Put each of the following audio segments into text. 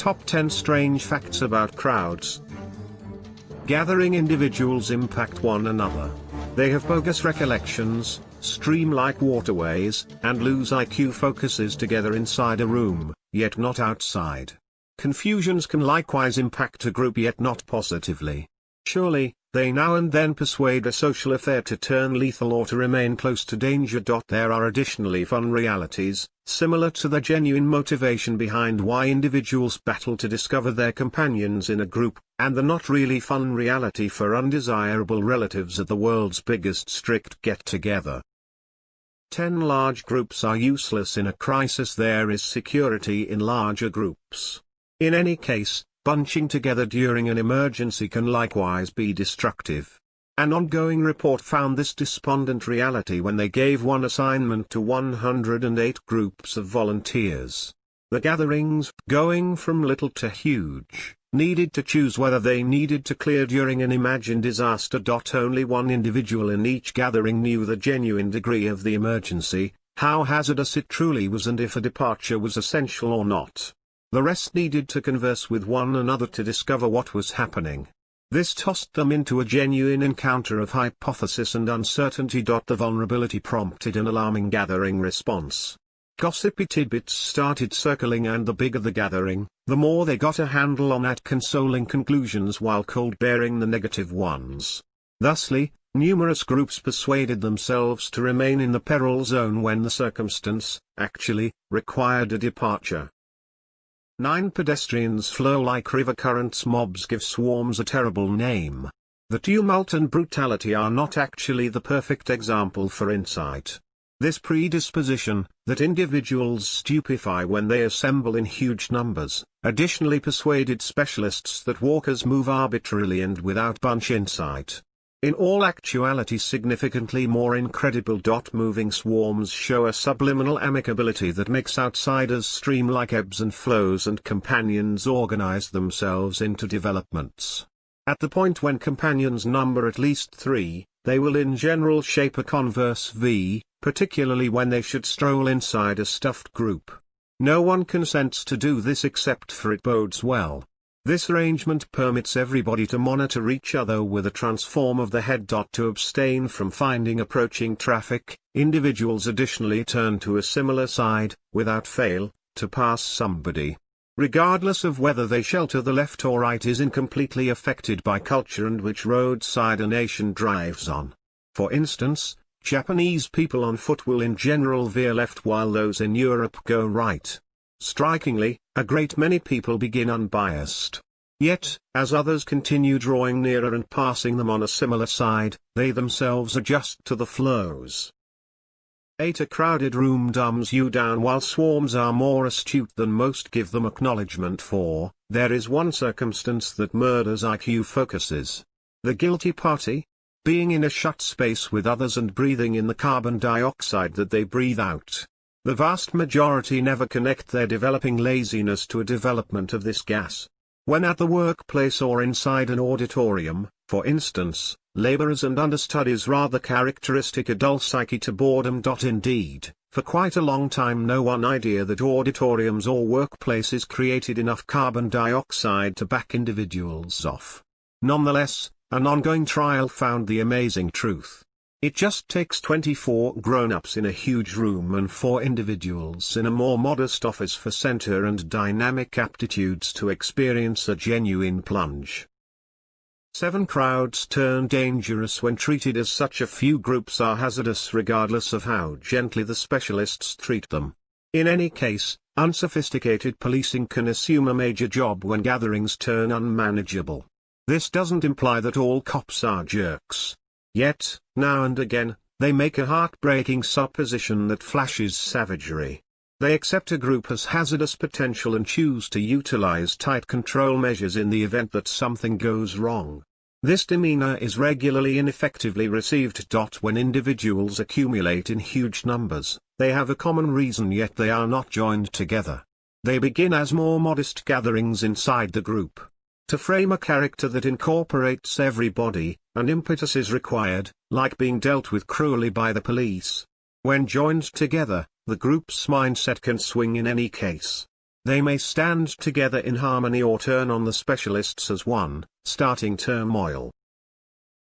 Top 10 Strange Facts About Crowds. Gathering individuals impact one another. They have bogus recollections, stream like waterways, and lose IQ focuses together inside a room, yet not outside. Confusions can likewise impact a group yet not positively. Surely, they now and then persuade a social affair to turn lethal or to remain close to danger. There are additionally fun realities, similar to the genuine motivation behind why individuals battle to discover their companions in a group, and the not really fun reality for undesirable relatives at the world's biggest strict get-together. 10 large groups are useless in a crisis. There is security in larger groups. In any case, bunching together during an emergency can likewise be destructive. An ongoing report found this despondent reality when they gave one assignment to 108 groups of volunteers. The gatherings, going from little to huge, needed to choose whether they needed to clear during an imagined disaster. Only one individual in each gathering knew the genuine degree of the emergency, how hazardous it truly was, and if a departure was essential or not. The rest needed to converse with one another to discover what was happening. This tossed them into a genuine encounter of hypothesis and uncertainty. The vulnerability prompted an alarming gathering response. Gossipy tidbits started circling, and the bigger the gathering, the more they got a handle on at consoling conclusions while cold bearing the negative ones. Thusly, numerous groups persuaded themselves to remain in the peril zone when the circumstance, actually, required a departure. 9 Pedestrians flow like river currents. Mobs give swarms a terrible name. The tumult and brutality are not actually the perfect example for insight. This predisposition, that individuals stupefy when they assemble in huge numbers, additionally persuaded specialists that walkers move arbitrarily and without bunch insight. In all actuality significantly more incredible. Moving swarms show a subliminal amicability that makes outsiders stream like ebbs and flows, and companions organize themselves into developments. At the point when companions number at least 3, they will in general shape a converse V, particularly when they should stroll inside a stuffed group. No one consents to do this except for it bodes well. This arrangement permits everybody to monitor each other with a transform of the head. To abstain from finding approaching traffic, individuals additionally turn to a similar side, without fail, to pass somebody. Regardless of whether they shelter the left or right is incompletely affected by culture and which roadside a nation drives on. For instance, Japanese people on foot will in general veer left while those in Europe go right. Strikingly, a great many people begin unbiased. Yet, as others continue drawing nearer and passing them on a similar side, they themselves adjust to the flows. 8 A crowded room dumbs you down. While swarms are more astute than most give them acknowledgement for, there is one circumstance that murders IQ focuses. The guilty party? Being in a shut space with others and breathing in the carbon dioxide that they breathe out. The vast majority never connect their developing laziness to a development of this gas. When at the workplace or inside an auditorium, for instance, laborers and understudies rather characteristic a dull psyche to boredom. Indeed, for quite a long time no one idea that auditoriums or workplaces created enough carbon dioxide to back individuals off. Nonetheless, an ongoing trial found the amazing truth. It just takes 24 grown-ups in a huge room and 4 individuals in a more modest office for center and dynamic aptitudes to experience a genuine plunge. 7 Crowds turn dangerous when treated as such. A few groups are hazardous regardless of how gently the specialists treat them. In any case, unsophisticated policing can assume a major job when gatherings turn unmanageable. This doesn't imply that all cops are jerks. Yet, now and again, they make a heartbreaking supposition that flashes savagery. They accept a group has hazardous potential and choose to utilize tight control measures in the event that something goes wrong. This demeanor is regularly ineffectively received. When individuals accumulate in huge numbers, they have a common reason yet they are not joined together. They begin as more modest gatherings inside the group. To frame a character that incorporates everybody, an impetus is required, like being dealt with cruelly by the police. When joined together, the group's mindset can swing in any case. They may stand together in harmony or turn on the specialists as one, starting turmoil.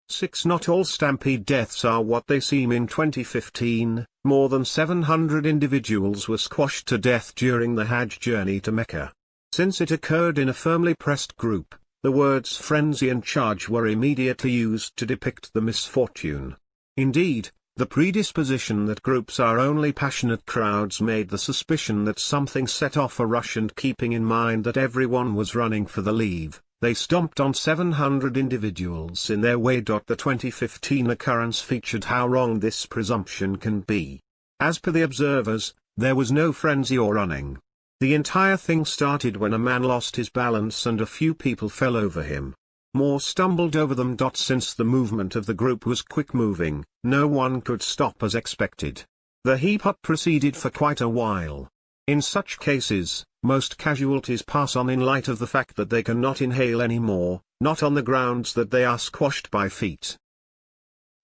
6. Not all stampede deaths are what they seem. In 2015, more than 700 individuals were squashed to death during the Hajj journey to Mecca. Since it occurred in a firmly pressed group, the words frenzy and charge were immediately used to depict the misfortune. Indeed, the predisposition that groups are only passionate crowds made the suspicion that something set off a rush, and keeping in mind that everyone was running for the leave, they stomped on 700 individuals in their way. The 2015 occurrence featured how wrong this presumption can be. As per the observers, there was no frenzy or running. The entire thing started when a man lost his balance and a few people fell over him. More stumbled over them. Since the movement of the group was quick-moving, no one could stop as expected. The heap-up proceeded for quite a while. In such cases, most casualties pass on in light of the fact that they cannot inhale anymore, not on the grounds that they are squashed by feet.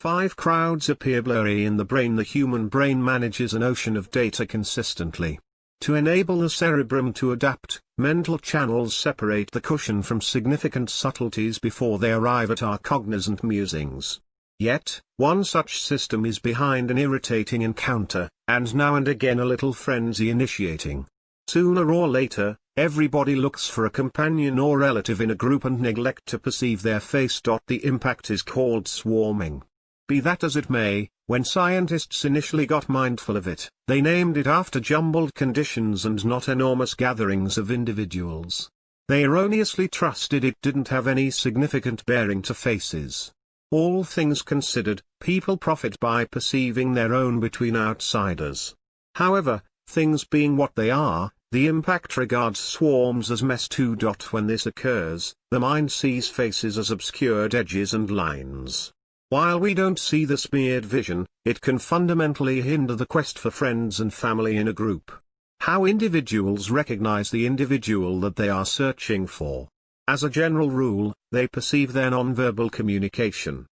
5. Crowds appear blurry in the brain. The human brain manages an ocean of data consistently. To enable the cerebrum to adapt, mental channels separate the cushion from significant subtleties before they arrive at our cognizant musings. Yet, one such system is behind an irritating encounter, and now and again a little frenzy initiating. Sooner or later, everybody looks for a companion or relative in a group and neglect to perceive their face. The impact is called swarming. Be that as it may, when scientists initially got mindful of it, they named it after jumbled conditions and not enormous gatherings of individuals. They erroneously trusted it didn't have any significant bearing to faces. All things considered, people profit by perceiving their own between outsiders. However, things being what they are, the impact regards swarms as mess too. When this occurs, the mind sees faces as obscured edges and lines. While we don't see the smeared vision, it can fundamentally hinder the quest for friends and family in a group. How individuals recognize the individual that they are searching for. As a general rule, they perceive their nonverbal communication.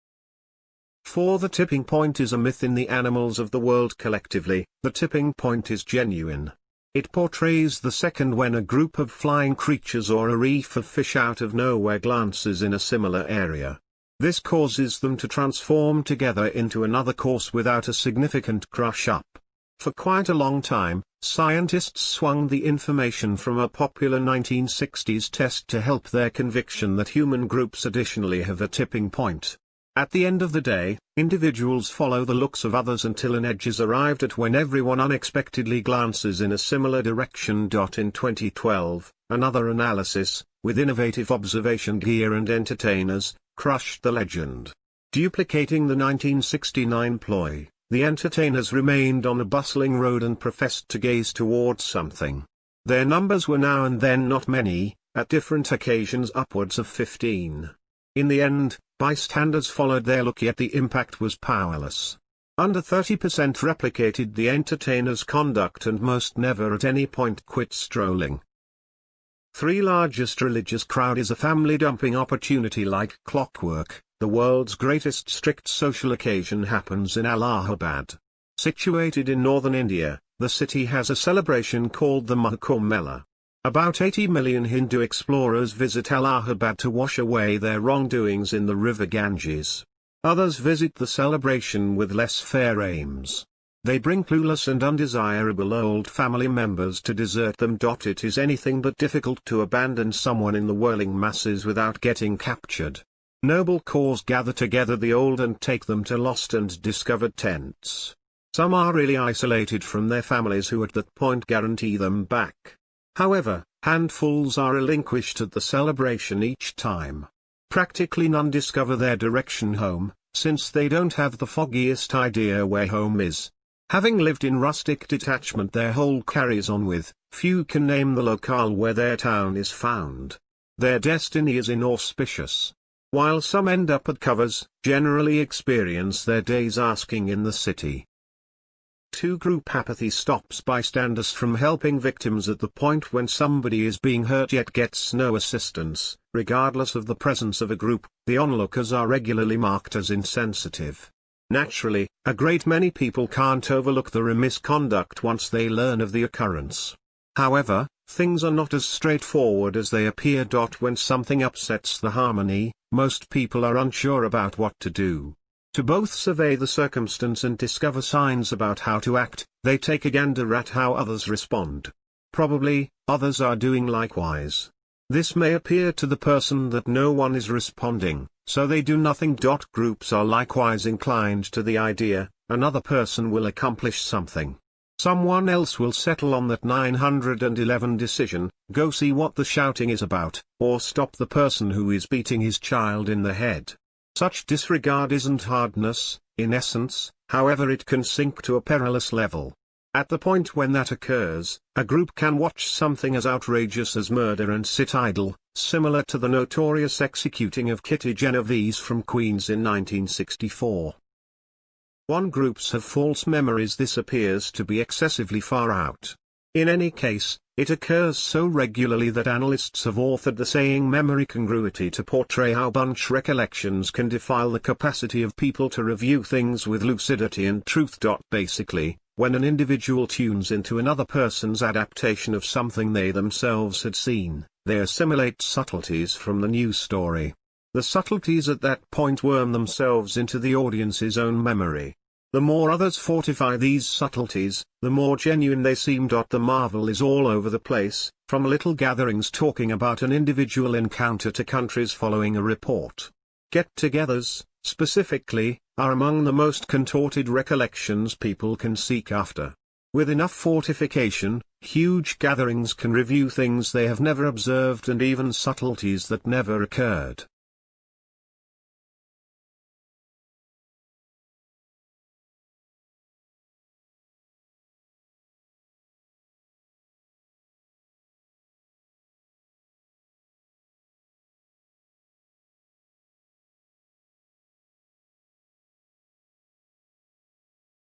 4. The tipping point is a myth in the animals of the world collectively. The tipping point is genuine. It portrays the second when a group of flying creatures or a reef of fish out of nowhere glances in a similar area. This causes them to transform together into another course without a significant crush-up. For quite a long time, scientists swung the information from a popular 1960s test to help their conviction that human groups additionally have a tipping point. At the end of the day, individuals follow the looks of others until an edge is arrived at when everyone unexpectedly glances in a similar direction. In 2012, another analysis, with innovative observation gear and entertainers, crushed the legend. Duplicating the 1969 ploy, the entertainers remained on a bustling road and professed to gaze towards something. Their numbers were now and then not many, at different occasions upwards of 15. In the end, bystanders followed their look, yet the impact was powerless. Under 30% replicated the entertainer's conduct, and most never at any point quit strolling. 3. Largest religious crowd is a family dumping opportunity like clockwork. The world's greatest strict social occasion happens in Allahabad. Situated in northern India, the city has a celebration called the Mahakumbh Mela. About 80 million Hindu explorers visit Allahabad to wash away their wrongdoings in the river Ganges. Others visit the celebration with less fair aims. They bring clueless and undesirable old family members to desert them. It is anything but difficult to abandon someone in the whirling masses without getting captured. Noble cause gather together the old and take them to lost and discovered tents. Some are really isolated from their families who at that point guarantee them back. However, handfuls are relinquished at the celebration each time. Practically none discover their direction home, since they don't have the foggiest idea where home is. Having lived in rustic detachment their whole carries on with, few can name the locale where their town is found. Their destiny is inauspicious. While some end up at covers, generally experience their days asking in the city. 2. Group apathy stops bystanders from helping victims at the point when somebody is being hurt yet gets no assistance. Regardless of the presence of a group, the onlookers are regularly marked as insensitive. Naturally, a great many people can't overlook the remiss conduct once they learn of the occurrence. However, Things are not as straightforward as they appear. When something upsets the harmony, most people are unsure about what to do. To both survey the circumstance and discover signs about how to act, they take a gander at how others respond. Probably, others are doing likewise. This may appear to the person that no one is responding, so they do nothing. Groups are likewise inclined to the idea, another person will accomplish something. Someone else will settle on that 911 decision, go see what the shouting is about, or stop the person who is beating his child in the head. Such disregard isn't hardness, in essence, however it can sink to a perilous level. At the point when that occurs, a group can watch something as outrageous as murder and sit idle, similar to the notorious executing of Kitty Genovese from Queens in 1964. One groups have false memories. This appears to be excessively far out. In any case, it occurs so regularly that analysts have authored the saying memory congruity to portray how bunch recollections can defile the capacity of people to review things with lucidity and truth. Basically, when an individual tunes into another person's adaptation of something they themselves had seen, they assimilate subtleties from the news story. The subtleties at that point worm themselves into the audience's own memory. The more others fortify these subtleties, the more genuine they seem. The marvel is all over the place, from little gatherings talking about an individual encounter to countries following a report. Get-togethers, specifically, are among the most contorted recollections people can seek after. With enough fortification, huge gatherings can review things they have never observed and even subtleties that never occurred.